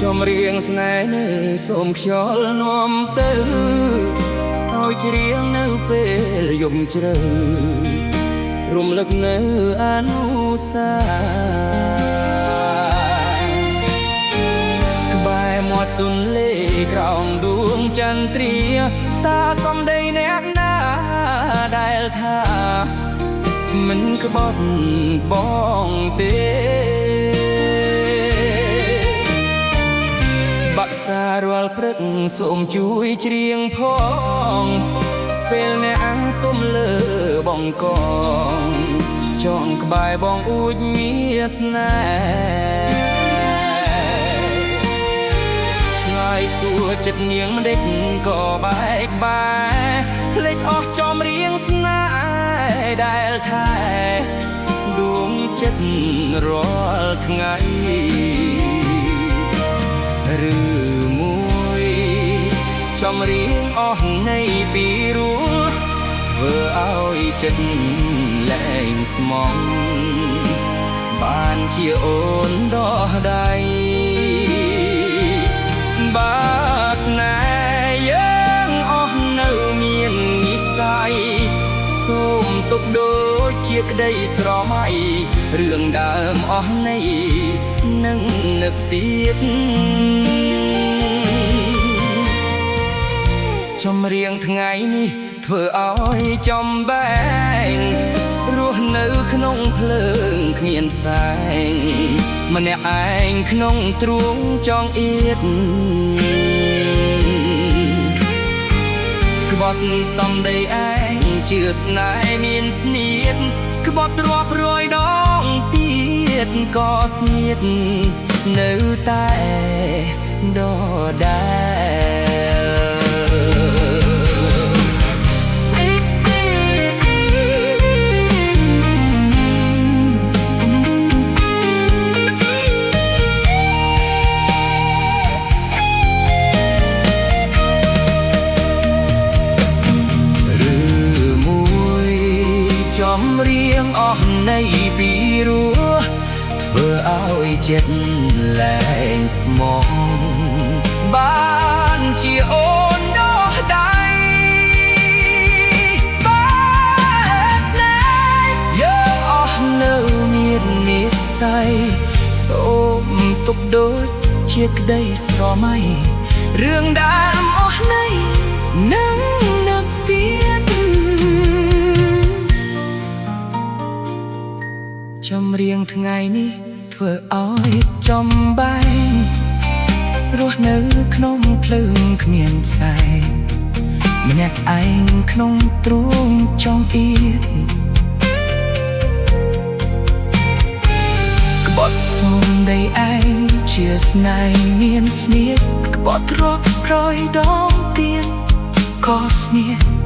ចំរៀងស្នេហ៍នៅសូមខ្យល់នាំទៅឲ្យច្រៀងនៅពេលយប់ជ្រៅរំលឹកនៅអនុស្សាវរីយ៍ក្បែរមាត់ទន្លេក្រោមដួងចន្ទ្រាតាសំដីអ្នកណាដែលថាមិនក្បត់បងទេបាក់សារាល់ព្រឹកសូមជួយច្រៀងផងពេលអ្នកអង្គទុំលើបងកងចងក្បែរបងអួចមានស្នេហ៍ឆ្លើយសួរចិត្តនាងម្ដេចក៏បែកបាយភ្លេចអស់ចំរៀងស្នេហ៍ដែលថែដួងចិត្តរាល់ថ្ងៃឬមួយចំរៀងអស់នៃពីរោះធ្វើឲ្យចិត្តលែងស្មងបានជាអូនដោះដៃបាត់ណែយើងអស់នៅមាននិស្ស័យសូមទុកដូចជាក្តីស្រមៃរឿងដើមអស់នៃនឹងនឹកទៀតចំរៀងថ្ងៃនេះធ្វើឲ្យចំបែងរស់នៅក្នុងភ្លើងគ្មានផ្សែងម្នាក់ឯងក្នុងទ្រូងចងអៀតក្បត់សំដីឯងជឿស្នេហ៍មានស្នៀតក្បត់រាប់រយដងទៀតក៏ស្នៀតនៅតែដដែលចំរៀងអស់នៃពីរោះធ្វើឲ្យចិត្តលែងស្មងបានជាអូនដោះដៃបានស្នេហ៍យើងអស់នៅមាននិស្ស័យសូមទុកដូចជាក្តីស្រមៃរឿងដើមអស់នៃនឹងនឹកទៀតចំរៀងថ្ងៃនេះធ្វើឲ្យចំបែងរស់នៅក្នុងភ្លើងគ្មានផ្សែងម្នាក់ឯងក្នុងទ្រូងចងអៀតក្បត់សំដីឯងជាស្នេហ៍មានស្នៀតក្បត់រាប់រយដងទៀតក៏ស្នៀត